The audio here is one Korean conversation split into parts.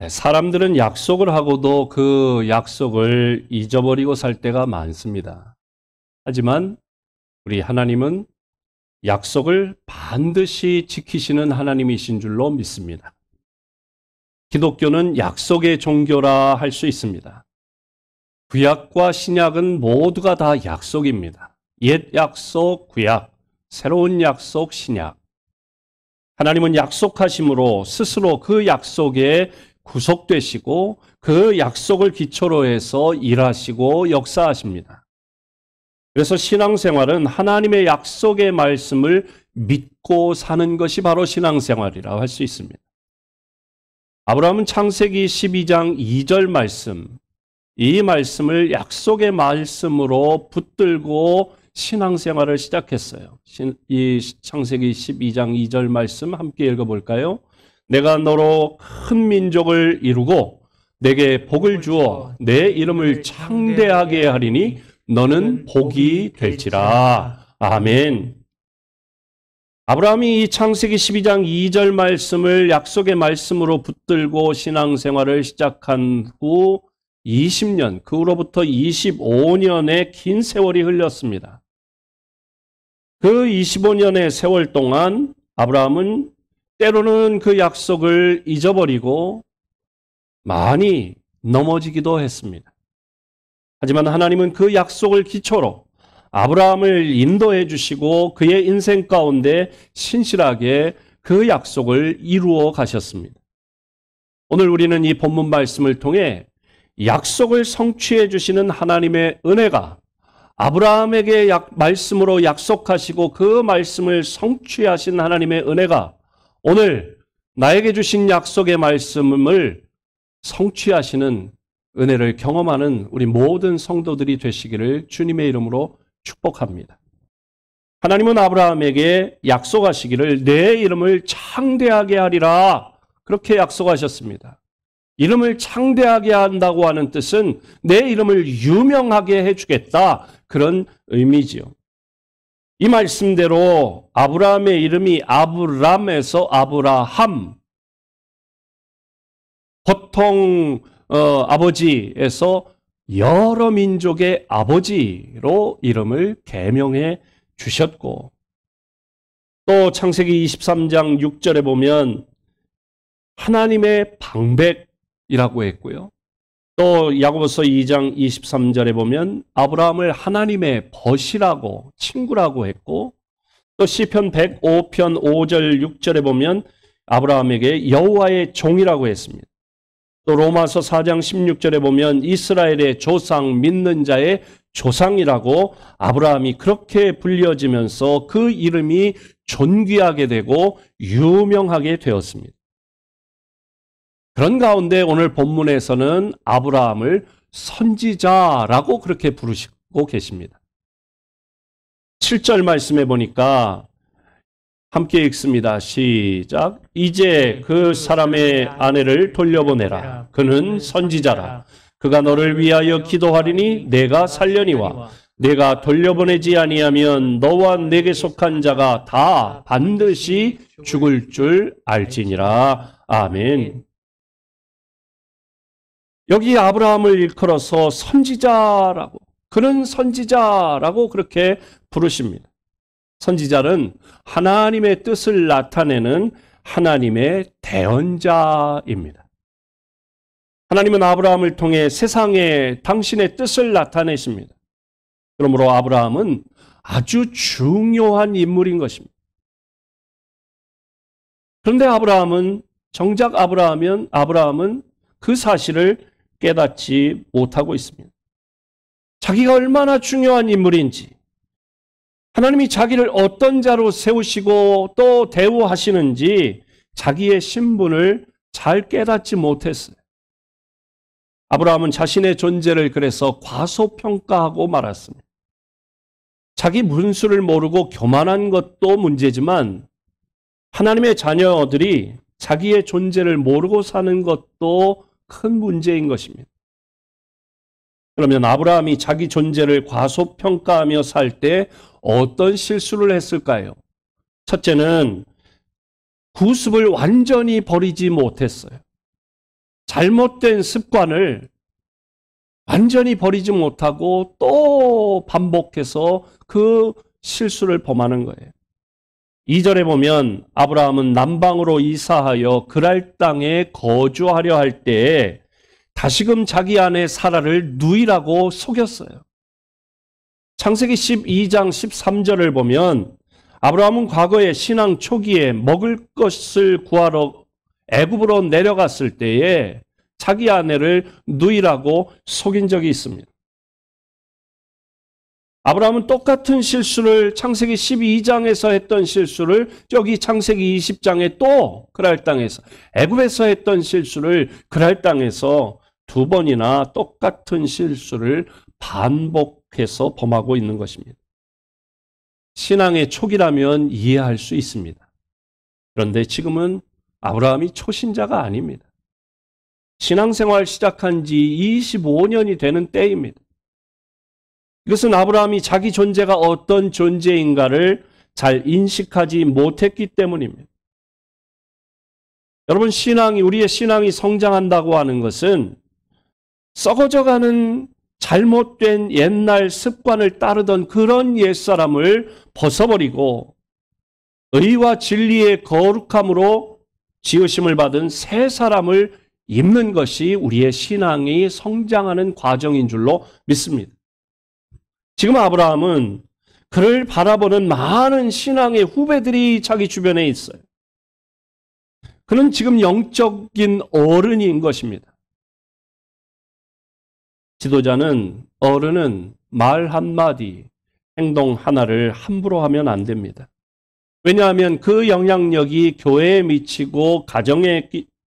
사람들은 약속을 하고도 그 약속을 잊어버리고 살 때가 많습니다. 하지만 우리 하나님은 약속을 반드시 지키시는 하나님이신 줄로 믿습니다. 기독교는 약속의 종교라 할 수 있습니다. 구약과 신약은 모두가 다 약속입니다. 옛 약속, 구약, 새로운 약속, 신약. 하나님은 약속하심으로 스스로 그 약속에 구속되시고 그 약속을 기초로 해서 일하시고 역사하십니다. 그래서 신앙생활은 하나님의 약속의 말씀을 믿고 사는 것이 바로 신앙생활이라고 할 수 있습니다. 아브라함은 창세기 12장 2절 말씀, 이 말씀을 약속의 말씀으로 붙들고 신앙생활을 시작했어요. 이 창세기 12장 2절 말씀 함께 읽어볼까요? 내가 너로 큰 민족을 이루고 내게 복을 주어 내 이름을 창대하게 하리니 너는 복이 될지라. 아멘. 아브라함이 이 창세기 12장 2절 말씀을 약속의 말씀으로 붙들고 신앙생활을 시작한 후 20년, 그 후로부터 25년의 긴 세월이 흘렀습니다. 그 25년의 세월 동안 아브라함은 때로는 그 약속을 잊어버리고 많이 넘어지기도 했습니다. 하지만 하나님은 그 약속을 기초로 아브라함을 인도해 주시고 그의 인생 가운데 신실하게 그 약속을 이루어 가셨습니다. 오늘 우리는 이 본문 말씀을 통해 약속을 성취해 주시는 하나님의 은혜가 아브라함에게 말씀으로 약속하시고 그 말씀을 성취하신 하나님의 은혜가 오늘 나에게 주신 약속의 말씀을 성취하시는 은혜를 경험하는 우리 모든 성도들이 되시기를 주님의 이름으로 축복합니다. 하나님은 아브라함에게 약속하시기를 내 이름을 창대하게 하리라 그렇게 약속하셨습니다. 이름을 창대하게 한다고 하는 뜻은 내 이름을 유명하게 해주겠다 그런 의미지요. 이 말씀대로 아브라함의 이름이 아브람에서 아브라함, 보통 아버지에서 여러 민족의 아버지로 이름을 계명해 주셨고 또 창세기 23장 6절에 보면 하나님의 방백이라고 했고요. 또 야고보서 2장 23절에 보면 아브라함을 하나님의 벗이라고 친구라고 했고 또 시편 105편 5절 6절에 보면 아브라함에게 여호와의 종이라고 했습니다. 또 로마서 4장 16절에 보면 이스라엘의 조상 믿는 자의 조상이라고 아브라함이 그렇게 불려지면서 그 이름이 존귀하게 되고 유명하게 되었습니다. 그런 가운데 오늘 본문에서는 아브라함을 선지자라고 그렇게 부르시고 계십니다. 7절 말씀에 보니까 함께 읽습니다. 시작. 이제 그 사람의 아내를 돌려보내라. 그는 선지자라. 그가 너를 위하여 기도하리니 내가 살려니와 내가 돌려보내지 아니하면 너와 내게 속한 자가 다 반드시 죽을 줄 알지니라. 아멘. 여기 아브라함을 일컬어서 선지자라고, 그는 선지자라고 그렇게 부르십니다. 선지자는 하나님의 뜻을 나타내는 하나님의 대언자입니다. 하나님은 아브라함을 통해 세상에 당신의 뜻을 나타내십니다. 그러므로 아브라함은 아주 중요한 인물인 것입니다. 그런데 정작 아브라함은 그 사실을 깨닫지 못하고 있습니다. 자기가 얼마나 중요한 인물인지, 하나님이 자기를 어떤 자로 세우시고 또 대우하시는지 자기의 신분을 잘 깨닫지 못했어요. 아브라함은 자신의 존재를 그래서 과소평가하고 말았습니다. 자기 문수를 모르고 교만한 것도 문제지만 하나님의 자녀들이 자기의 존재를 모르고 사는 것도 큰 문제인 것입니다. 그러면 아브라함이 자기 존재를 과소평가하며 살 때 어떤 실수를 했을까요? 첫째는 구습을 완전히 버리지 못했어요. 잘못된 습관을 완전히 버리지 못하고 또 반복해서 그 실수를 범하는 거예요. 2절에 보면 아브라함은 남방으로 이사하여 그랄 땅에 거주하려 할 때에 다시금 자기 아내 사라를 누이라고 속였어요. 창세기 12장 13절을 보면 아브라함은 과거에 신앙 초기에 먹을 것을 구하러 애굽으로 내려갔을 때에 자기 아내를 누이라고 속인 적이 있습니다. 아브라함은 똑같은 실수를 창세기 12장에서 했던 실수를 여기 창세기 20장에 또 그랄 땅에서 애굽에서 했던 실수를 그랄 땅에서 두 번이나 똑같은 실수를 반복해서 범하고 있는 것입니다. 신앙의 초기라면 이해할 수 있습니다. 그런데 지금은 아브라함이 초신자가 아닙니다. 신앙생활 시작한 지 25년이 되는 때입니다. 이것은 아브라함이 자기 존재가 어떤 존재인가를 잘 인식하지 못했기 때문입니다. 여러분, 우리의 신앙이 성장한다고 하는 것은 썩어져가는 잘못된 옛날 습관을 따르던 그런 옛사람을 벗어버리고 의와 진리의 거룩함으로 지으심을 받은 새 사람을 입는 것이 우리의 신앙이 성장하는 과정인 줄로 믿습니다. 지금 아브라함은 그를 바라보는 많은 신앙의 후배들이 자기 주변에 있어요. 그는 지금 영적인 어른인 것입니다. 지도자는, 어른은 말 한마디, 행동 하나를 함부로 하면 안 됩니다. 왜냐하면 그 영향력이 교회에 미치고 가정에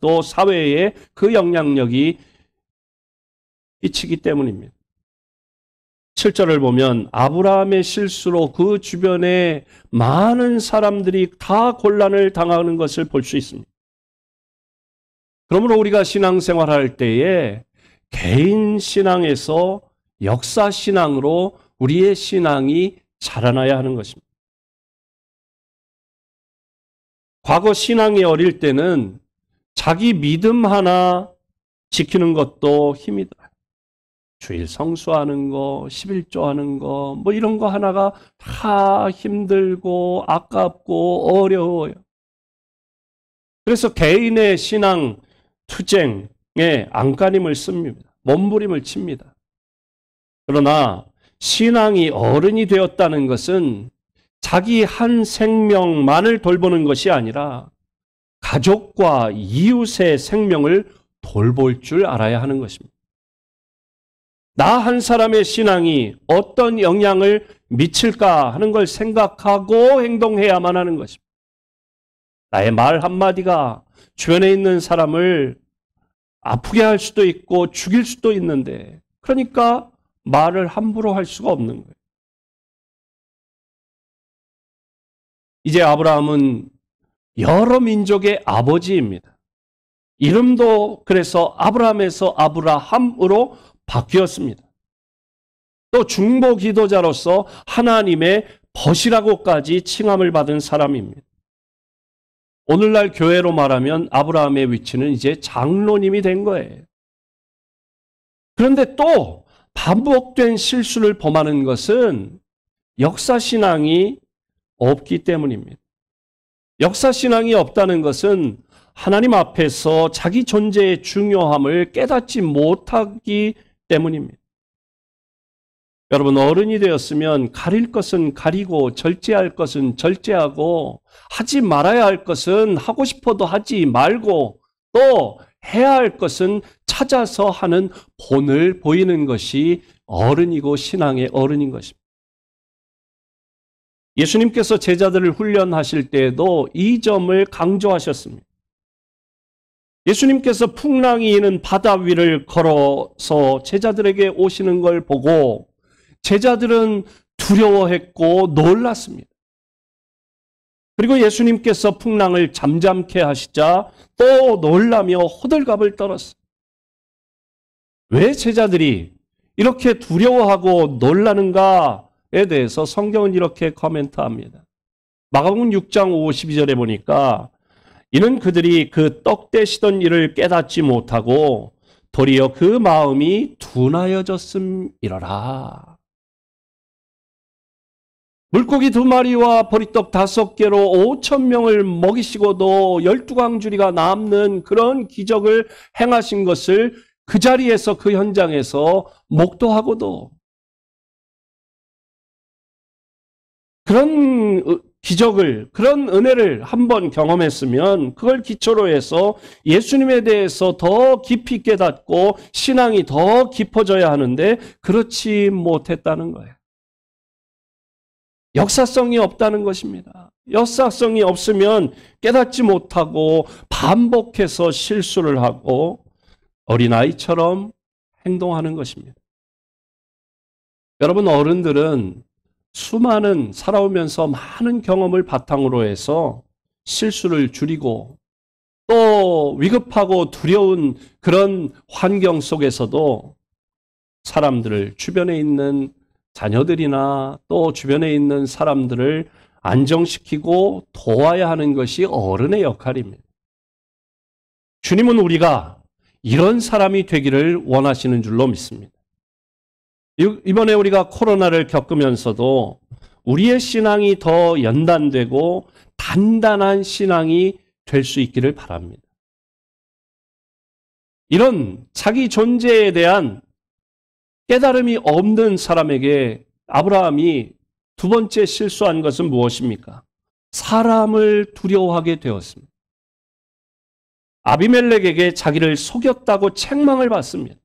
또 사회에 그 영향력이 끼치기 때문입니다. 7절을 보면 아브라함의 실수로 그 주변에 많은 사람들이 다 곤란을 당하는 것을 볼 수 있습니다. 그러므로 우리가 신앙생활할 때에 개인 신앙에서 역사 신앙으로 우리의 신앙이 자라나야 하는 것입니다. 과거 신앙이 어릴 때는 자기 믿음 하나 지키는 것도 힘이 들어요. 주일 성수하는 거, 11조 하는 거, 뭐 이런 거 하나가 다 힘들고 아깝고 어려워요. 그래서 개인의 신앙 투쟁에 안간힘을 씁니다. 몸부림을 칩니다. 그러나 신앙이 어른이 되었다는 것은 자기 한 생명만을 돌보는 것이 아니라 가족과 이웃의 생명을 돌볼 줄 알아야 하는 것입니다. 나 한 사람의 신앙이 어떤 영향을 미칠까 하는 걸 생각하고 행동해야만 하는 것입니다. 나의 말 한마디가 주변에 있는 사람을 아프게 할 수도 있고 죽일 수도 있는데, 그러니까 말을 함부로 할 수가 없는 거예요. 이제 아브라함은 여러 민족의 아버지입니다. 이름도 그래서 아브라함에서 아브라함으로 바뀌었습니다. 또 중보 기도자로서 하나님의 벗이라고까지 칭함을 받은 사람입니다. 오늘날 교회로 말하면 아브라함의 위치는 이제 장로님이 된 거예요. 그런데 또 반복된 실수를 범하는 것은 역사신앙이 없기 때문입니다. 역사신앙이 없다는 것은 하나님 앞에서 자기 존재의 중요함을 깨닫지 못하기 때문입니다. 여러분, 어른이 되었으면 가릴 것은 가리고 절제할 것은 절제하고 하지 말아야 할 것은 하고 싶어도 하지 말고 또 해야 할 것은 찾아서 하는 본을 보이는 것이 어른이고 신앙의 어른인 것입니다. 예수님께서 제자들을 훈련하실 때에도 이 점을 강조하셨습니다. 예수님께서 풍랑이 있는 바다 위를 걸어서 제자들에게 오시는 걸 보고 제자들은 두려워했고 놀랐습니다. 그리고 예수님께서 풍랑을 잠잠케 하시자 또 놀라며 호들갑을 떨었어요. 왜 제자들이 이렇게 두려워하고 놀라는가에 대해서 성경은 이렇게 코멘트합니다. 마가복음 6장 52절에 보니까 이는 그들이 그 떡대시던 일을 깨닫지 못하고 도리어 그 마음이 둔하여졌음이러라. 물고기 2마리와 보리떡 5개로 5,000명을 먹이시고도 12광주리가 남는 그런 기적을 행하신 것을 그 자리에서, 그 현장에서 목도하고도 그런 기적을, 그런 은혜를 한번 경험했으면 그걸 기초로 해서 예수님에 대해서 더 깊이 깨닫고 신앙이 더 깊어져야 하는데 그렇지 못했다는 거예요. 역사성이 없다는 것입니다. 역사성이 없으면 깨닫지 못하고 반복해서 실수를 하고 어린아이처럼 행동하는 것입니다. 여러분, 어른들은 수많은 살아오면서 많은 경험을 바탕으로 해서 실수를 줄이고 또 위급하고 두려운 그런 환경 속에서도 사람들을, 주변에 있는 자녀들이나 또 주변에 있는 사람들을 안정시키고 도와야 하는 것이 어른의 역할입니다. 주님은 우리가 이런 사람이 되기를 원하시는 줄로 믿습니다. 이번에 우리가 코로나를 겪으면서도 우리의 신앙이 더 연단되고 단단한 신앙이 될 수 있기를 바랍니다. 이런 자기 존재에 대한 깨달음이 없는 사람에게 아브라함이 두 번째 실수한 것은 무엇입니까? 사람을 두려워하게 되었습니다. 아비멜렉에게 자기를 속였다고 책망을 받습니다.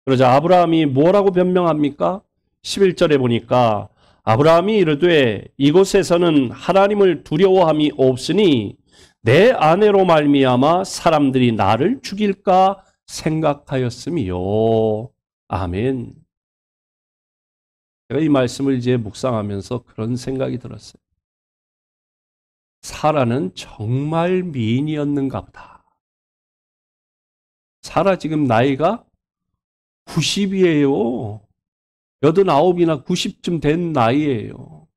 그러자 아브라함이 뭐라고 변명합니까? 11절에 보니까 아브라함이 이르되 이곳에서는 하나님을 두려워함이 없으니 내 아내로 말미암아 사람들이 나를 죽일까 생각하였음이요. 아멘. 제가 이 말씀을 이제 묵상하면서 그런 생각이 들었어요. 사라는 정말 미인이었는가 보다. 사라 지금 나이가 90이에요. 89이나 90쯤 된 나이예요.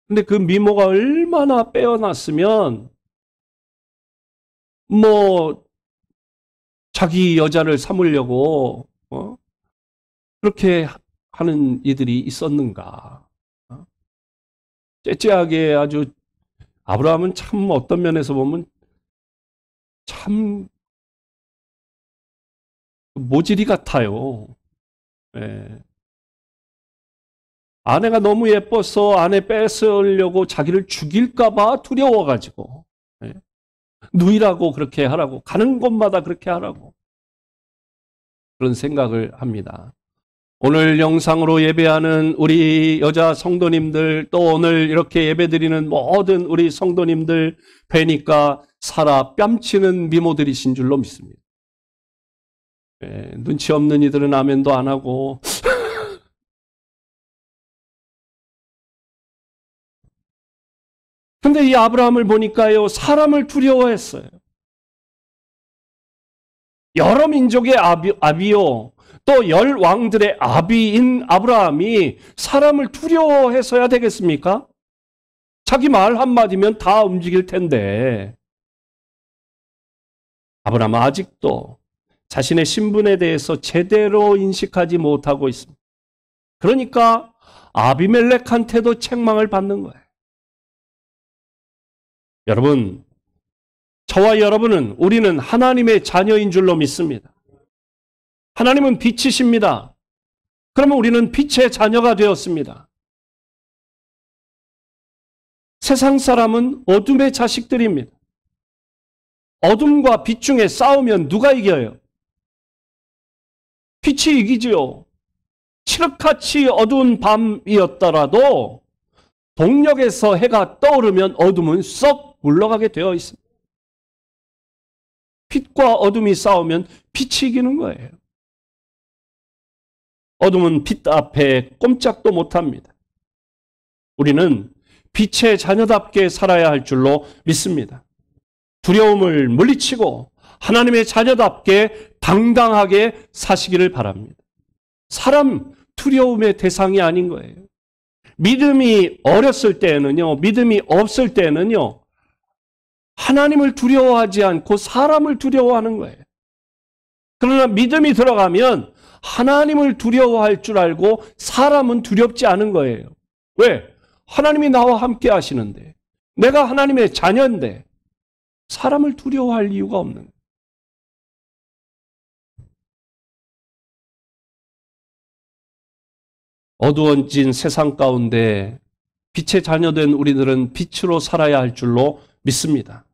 근데 그 미모가 얼마나 빼어났으면 자기 여자를 삼으려고 그렇게 하는 이들이 있었는가. 째째하게 아주 아브라함은 참 어떤 면에서 보면 참 모질이 같아요. 예. 아내가 너무 예뻐서 아내 뺏으려고 자기를 죽일까 봐 두려워가지고 누이라고 그렇게 하라고, 가는 곳마다 그렇게 하라고, 그런 생각을 합니다. 오늘 영상으로 예배하는 우리 여자 성도님들, 또 오늘 이렇게 예배드리는 모든 우리 성도님들 뵈니까 살아 뺨치는 미모들이신 줄로 믿습니다. 눈치 없는 이들은 아멘도 안 하고 근데 이 아브라함을 보니까요, 사람을 두려워했어요. 여러 민족의 아비요, 또 열 왕들의 아비인 아브라함이 사람을 두려워해서야 되겠습니까? 자기 말 한마디면 다 움직일 텐데. 아브라함은 아직도 자신의 신분에 대해서 제대로 인식하지 못하고 있습니다. 그러니까 아비멜렉한테도 책망을 받는 거예요. 여러분, 저와 여러분은, 우리는 하나님의 자녀인 줄로 믿습니다. 하나님은 빛이십니다. 그러면 우리는 빛의 자녀가 되었습니다. 세상 사람은 어둠의 자식들입니다. 어둠과 빛 중에 싸우면 누가 이겨요? 빛이 이기지요. 칠흑같이 어두운 밤이었더라도 동력에서 해가 떠오르면 어둠은 썩 물러가게 되어 있습니다. 빛과 어둠이 싸우면 빛이 이기는 거예요. 어둠은 빛 앞에 꼼짝도 못합니다. 우리는 빛의 자녀답게 살아야 할 줄로 믿습니다. 두려움을 물리치고 하나님의 자녀답게 당당하게 사시기를 바랍니다. 사람 두려움의 대상이 아닌 거예요. 믿음이 어렸을 때는요, 믿음이 없을 때는요, 하나님을 두려워하지 않고 사람을 두려워하는 거예요. 그러나 믿음이 들어가면 하나님을 두려워할 줄 알고 사람은 두렵지 않은 거예요. 왜? 하나님이 나와 함께 하시는데, 내가 하나님의 자녀인데 사람을 두려워할 이유가 없는 거예요. 어두워진 세상 가운데 빛의 자녀된 우리들은 빛으로 살아야 할 줄로 믿습니다.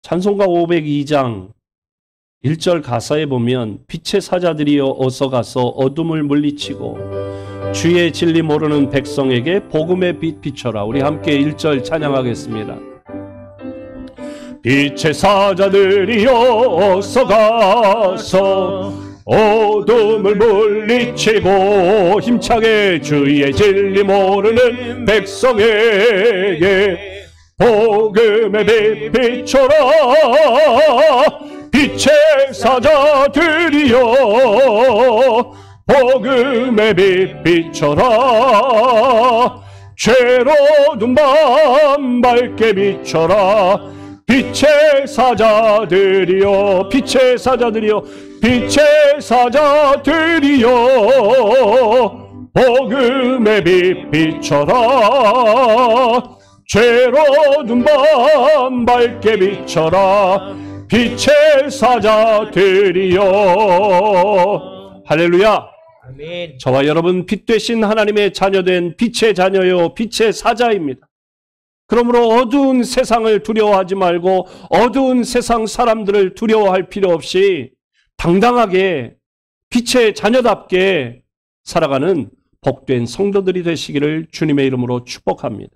찬송가 502장 1절 가사에 보면 빛의 사자들이여 어서 가서 어둠을 물리치고 주의 진리 모르는 백성에게 복음의 빛 비춰라. 우리 함께 1절 찬양하겠습니다. 빛의 사자들이여 어서 가서 어둠을 물리치고 힘차게 주의 진리 모르는 백성에게 복음의 빛 비춰라. 빛의 사자들이여 복음의 빛 비춰라. 죄로운 밤 밝게 비춰라. 빛의 사자들이여 빛의 사자들이여 빛의 사자들이여 복음의 빛 비춰라. 죄로운 밤 밝게 비춰라. 빛의 사자들이여. 할렐루야. 아멘. 저와 여러분 빛 되신 하나님의 자녀된 빛의 자녀요 빛의 사자입니다. 그러므로 어두운 세상을 두려워하지 말고 어두운 세상 사람들을 두려워할 필요 없이 당당하게 빛의 자녀답게 살아가는 복된 성도들이 되시기를 주님의 이름으로 축복합니다.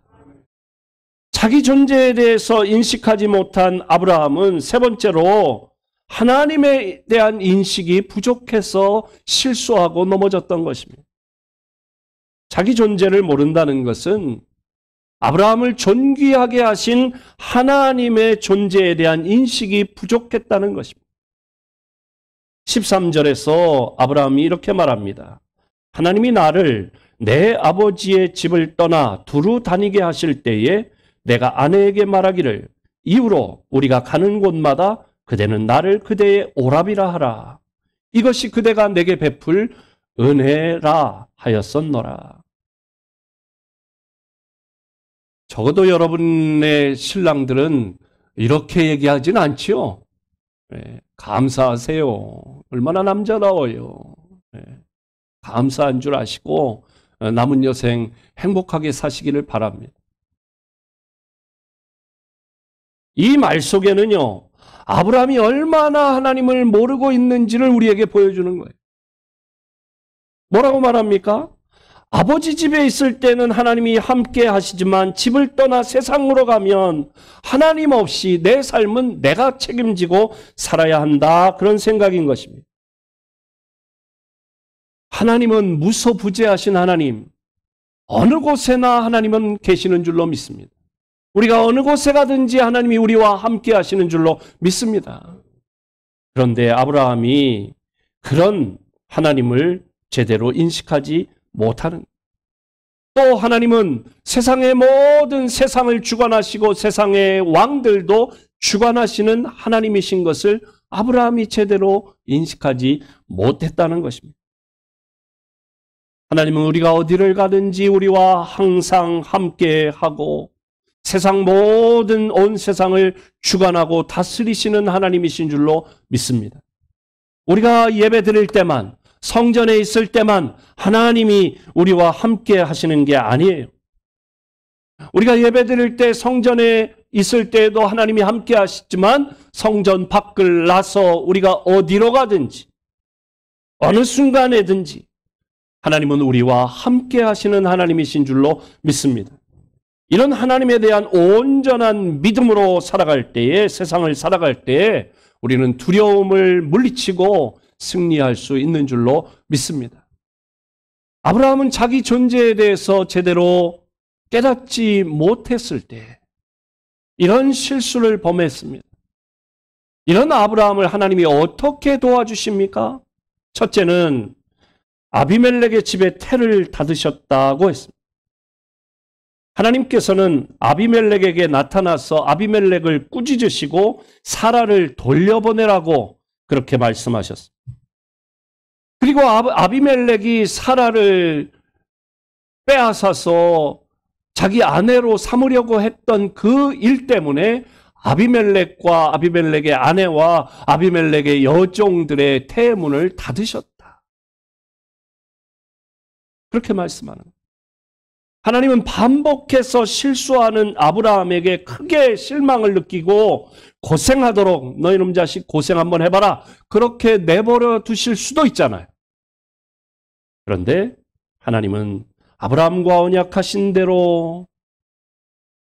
자기 존재에 대해서 인식하지 못한 아브라함은 세 번째로 하나님에 대한 인식이 부족해서 실수하고 넘어졌던 것입니다. 자기 존재를 모른다는 것은 아브라함을 존귀하게 하신 하나님의 존재에 대한 인식이 부족했다는 것입니다. 13절에서 아브라함이 이렇게 말합니다. 하나님이 나를 내 아버지의 집을 떠나 두루 다니게 하실 때에 내가 아내에게 말하기를 이후로 우리가 가는 곳마다 그대는 나를 그대의 오라비라 하라. 이것이 그대가 내게 베풀 은혜라 하였었노라. 적어도 여러분의 신랑들은 이렇게 얘기하진 않지요. 네, 감사하세요. 얼마나 남자다워요. 네, 감사한 줄 아시고 남은 여생 행복하게 사시기를 바랍니다. 이 말 속에는요, 아브라함이 얼마나 하나님을 모르고 있는지를 우리에게 보여주는 거예요. 뭐라고 말합니까? 아버지 집에 있을 때는 하나님이 함께 하시지만 집을 떠나 세상으로 가면 하나님 없이 내 삶은 내가 책임지고 살아야 한다. 그런 생각인 것입니다. 하나님은 무소부재하신 하나님, 어느 곳에나 하나님은 계시는 줄로 믿습니다. 우리가 어느 곳에 가든지 하나님이 우리와 함께 하시는 줄로 믿습니다. 그런데 아브라함이 그런 하나님을 제대로 인식하지 못하는, 또 하나님은 세상의 모든 세상을 주관하시고 세상의 왕들도 주관하시는 하나님이신 것을 아브라함이 제대로 인식하지 못했다는 것입니다. 하나님은 우리가 어디를 가든지 우리와 항상 함께하고 세상 모든 온 세상을 주관하고 다스리시는 하나님이신 줄로 믿습니다. 우리가 예배 드릴 때만, 성전에 있을 때만 하나님이 우리와 함께 하시는 게 아니에요. 우리가 예배 드릴 때, 성전에 있을 때에도 하나님이 함께 하시지만 성전 밖을 나서 우리가 어디로 가든지 어느 순간에든지 하나님은 우리와 함께 하시는 하나님이신 줄로 믿습니다. 이런 하나님에 대한 온전한 믿음으로 살아갈 때에, 세상을 살아갈 때에 우리는 두려움을 물리치고 승리할 수 있는 줄로 믿습니다. 아브라함은 자기 존재에 대해서 제대로 깨닫지 못했을 때 이런 실수를 범했습니다. 이런 아브라함을 하나님이 어떻게 도와주십니까? 첫째는 아비멜렉의 집에 태를 닫으셨다고 했습니다. 하나님께서는 아비멜렉에게 나타나서 아비멜렉을 꾸짖으시고 사라를 돌려보내라고 그렇게 말씀하셨습니다. 그리고 아비멜렉이 사라를 빼앗아서 자기 아내로 삼으려고 했던 그 일 때문에 아비멜렉과 아비멜렉의 아내와 아비멜렉의 여종들의 태문을 닫으셨다. 그렇게 말씀하는 거예요. 하나님은 반복해서 실수하는 아브라함에게 크게 실망을 느끼고 고생하도록 너희 놈 자식 고생 한번 해봐라. 그렇게 내버려 두실 수도 있잖아요. 그런데 하나님은 아브라함과 언약하신 대로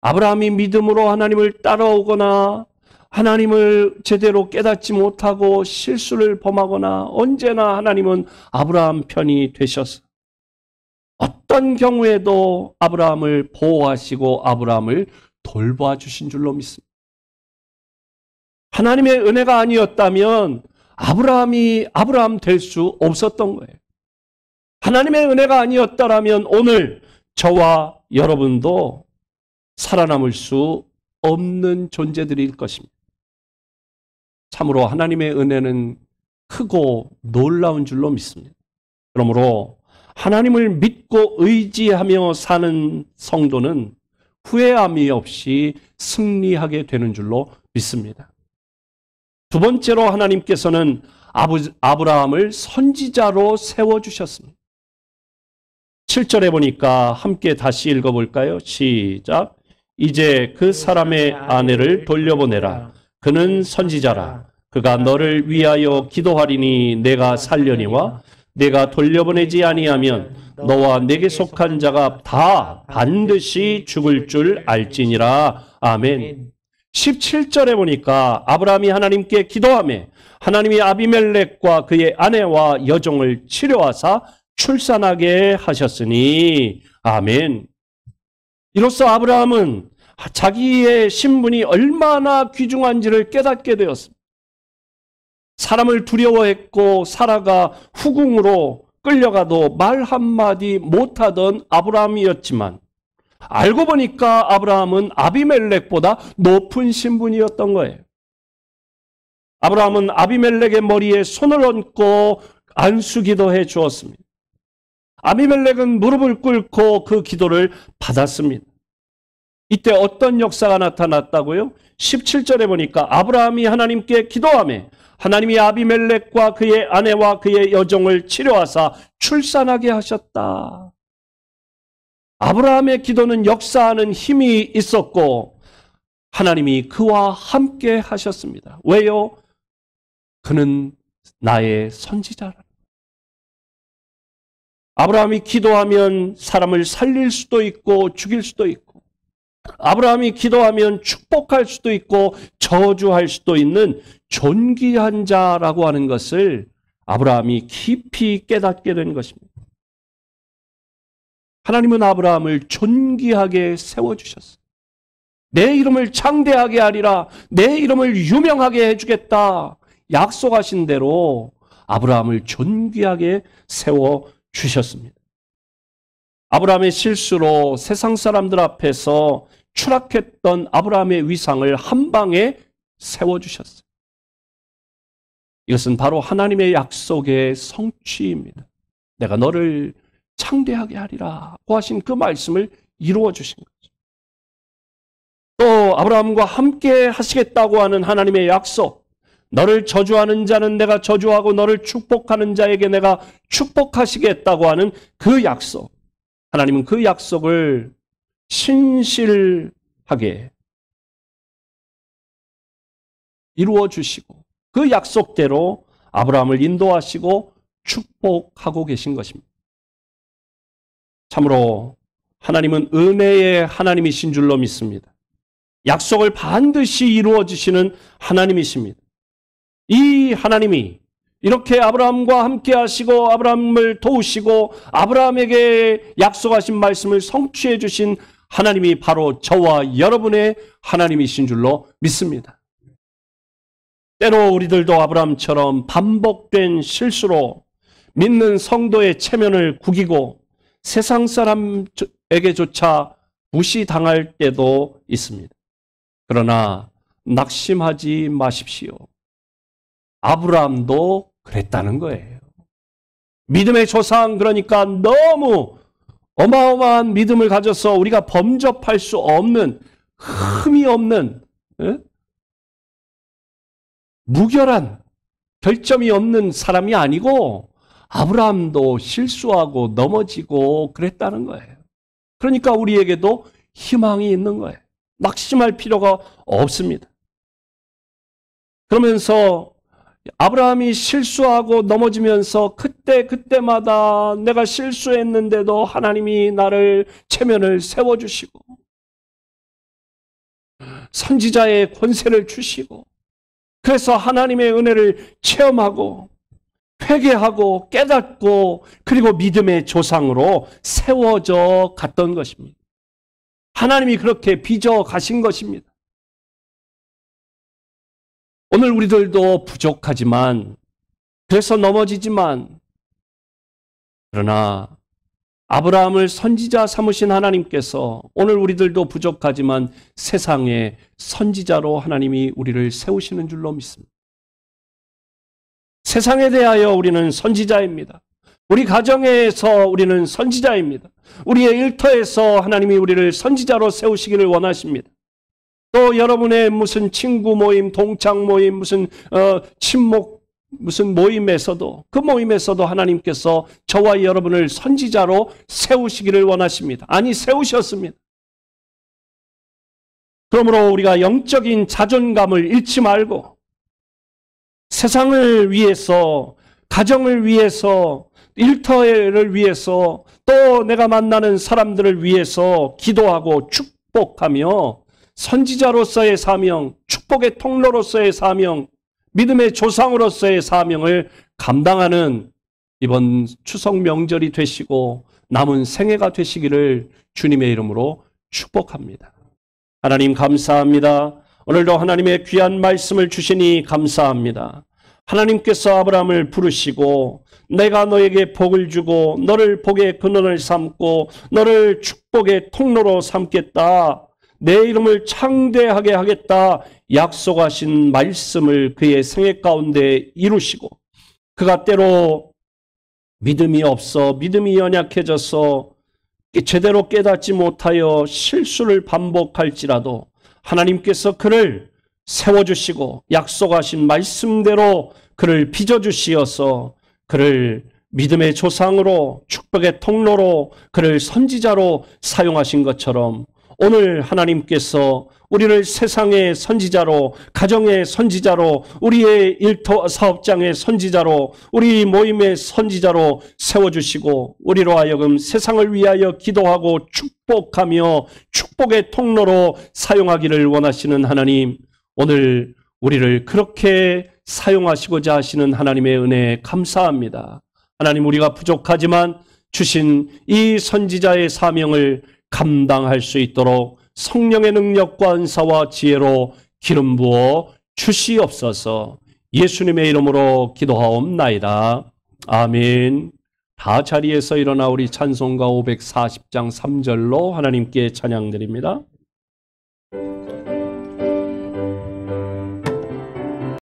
아브라함이 믿음으로 하나님을 따라오거나 하나님을 제대로 깨닫지 못하고 실수를 범하거나 언제나 하나님은 아브라함 편이 되셔서 어떤 경우에도 아브라함을 보호하시고 아브라함을 돌봐주신 줄로 믿습니다. 하나님의 은혜가 아니었다면 아브라함이 아브라함 될 수 없었던 거예요. 하나님의 은혜가 아니었다면 오늘 저와 여러분도 살아남을 수 없는 존재들일 것입니다. 참으로 하나님의 은혜는 크고 놀라운 줄로 믿습니다. 그러므로 하나님을 믿고 의지하며 사는 성도는 후회함이 없이 승리하게 되는 줄로 믿습니다. 두 번째로 하나님께서는 아브라함을 선지자로 세워주셨습니다. 7절에 보니까 함께 다시 읽어볼까요? 시작. 이제 그 사람의 아내를 돌려보내라. 그는 선지자라. 그가 너를 위하여 기도하리니 내가 살려니와 내가 돌려보내지 아니하면 너와 내게 속한 자가 다 반드시 죽을 줄 알지니라. 아멘. 17절에 보니까 아브라함이 하나님께 기도하며 하나님이 아비멜렉과 그의 아내와 여종을 치료하사 출산하게 하셨으니 아멘. 이로써 아브라함은 자기의 신분이 얼마나 귀중한지를 깨닫게 되었습니다. 사람을 두려워했고 사라가 후궁으로 끌려가도 말 한마디 못하던 아브라함이었지만 알고 보니까 아브라함은 아비멜렉보다 높은 신분이었던 거예요. 아브라함은 아비멜렉의 머리에 손을 얹고 안수기도 해 주었습니다. 아비멜렉은 무릎을 꿇고 그 기도를 받았습니다. 이때 어떤 역사가 나타났다고요? 17절에 보니까 아브라함이 하나님께 기도하며 하나님이 아비멜렉과 그의 아내와 그의 여종을 치료하사 출산하게 하셨다. 아브라함의 기도는 역사하는 힘이 있었고 하나님이 그와 함께 하셨습니다. 왜요? 그는 나의 선지자라. 아브라함이 기도하면 사람을 살릴 수도 있고 죽일 수도 있고 아브라함이 기도하면 축복할 수도 있고 저주할 수도 있는 존귀한 자라고 하는 것을 아브라함이 깊이 깨닫게 된 것입니다. 하나님은 아브라함을 존귀하게 세워주셨어요. 내 이름을 창대하게 하리라. 내 이름을 유명하게 해주겠다. 약속하신 대로 아브라함을 존귀하게 세워주셨습니다. 아브라함의 실수로 세상 사람들 앞에서 추락했던 아브라함의 위상을 한 방에 세워주셨어요. 이것은 바로 하나님의 약속의 성취입니다. 내가 너를 창대하게 하리라고 하신 그 말씀을 이루어 주신 거죠. 또 아브라함과 함께 하시겠다고 하는 하나님의 약속, 너를 저주하는 자는 내가 저주하고 너를 축복하는 자에게 내가 축복하시겠다고 하는 그 약속, 하나님은 그 약속을 신실하게 이루어 주시고 그 약속대로 아브라함을 인도하시고 축복하고 계신 것입니다. 참으로 하나님은 은혜의 하나님이신 줄로 믿습니다. 약속을 반드시 이루어 주시는 하나님이십니다. 이 하나님이 이렇게 아브라함과 함께 하시고 아브라함을 도우시고 아브라함에게 약속하신 말씀을 성취해 주신 하나님이 바로 저와 여러분의 하나님이신 줄로 믿습니다. 때로 우리들도 아브라함처럼 반복된 실수로 믿는 성도의 체면을 구기고 세상 사람에게조차 무시당할 때도 있습니다. 그러나 낙심하지 마십시오. 아브라함도 그랬다는 거예요. 믿음의 조상, 그러니까 너무 어마어마한 믿음을 가져서 우리가 범접할 수 없는, 흠이 없는, 무결한, 결점이 없는 사람이 아니고 아브라함도 실수하고 넘어지고 그랬다는 거예요. 그러니까 우리에게도 희망이 있는 거예요. 낙심할 필요가 없습니다. 그러면서 아브라함이 실수하고 넘어지면서 그때마다 내가 실수했는데도 하나님이 나를 체면을 세워주시고 선지자의 권세를 주시고, 그래서 하나님의 은혜를 체험하고 회개하고 깨닫고 그리고 믿음의 조상으로 세워져 갔던 것입니다. 하나님이 그렇게 빚어 가신 것입니다. 오늘 우리들도 부족하지만, 그래서 넘어지지만, 그러나 아브라함을 선지자 삼으신 하나님께서 오늘 우리들도 부족하지만 세상의 선지자로 하나님이 우리를 세우시는 줄로 믿습니다. 세상에 대하여 우리는 선지자입니다. 우리 가정에서 우리는 선지자입니다. 우리의 일터에서 하나님이 우리를 선지자로 세우시기를 원하십니다. 또 여러분의 무슨 친구 모임, 동창 모임, 무슨 친목, 무슨 모임에서도, 그 모임에서도 하나님께서 저와 여러분을 선지자로 세우시기를 원하십니다. 아니, 세우셨습니다. 그러므로 우리가 영적인 자존감을 잃지 말고 세상을 위해서, 가정을 위해서, 일터를 위해서, 또 내가 만나는 사람들을 위해서 기도하고 축복하며 선지자로서의 사명, 축복의 통로로서의 사명, 믿음의 조상으로서의 사명을 감당하는 이번 추석 명절이 되시고 남은 생애가 되시기를 주님의 이름으로 축복합니다. 하나님 감사합니다. 오늘도 하나님의 귀한 말씀을 주시니 감사합니다. 하나님께서 아브라함을 부르시고 내가 너에게 복을 주고 너를 복의 근원을 삼고 너를 축복의 통로로 삼겠다. 내 이름을 창대하게 하겠다 약속하신 말씀을 그의 생애 가운데 이루시고, 그가 때로 믿음이 없어, 믿음이 연약해져서 제대로 깨닫지 못하여 실수를 반복할지라도 하나님께서 그를 세워주시고 약속하신 말씀대로 그를 빚어주시어서 그를 믿음의 조상으로, 축복의 통로로, 그를 선지자로 사용하신 것처럼 오늘 하나님께서 우리를 세상의 선지자로, 가정의 선지자로, 우리의 일터 사업장의 선지자로, 우리 모임의 선지자로 세워주시고 우리로 하여금 세상을 위하여 기도하고 축복하며 축복의 통로로 사용하기를 원하시는 하나님, 오늘 우리를 그렇게 사용하시고자 하시는 하나님의 은혜에 감사합니다. 하나님, 우리가 부족하지만 주신 이 선지자의 사명을 감당할 수 있도록 성령의 능력과 은사와 지혜로 기름 부어 주시옵소서. 예수님의 이름으로 기도하옵나이다. 아멘. 다 자리에서 일어나 우리 찬송가 540장 3절로 하나님께 찬양드립니다.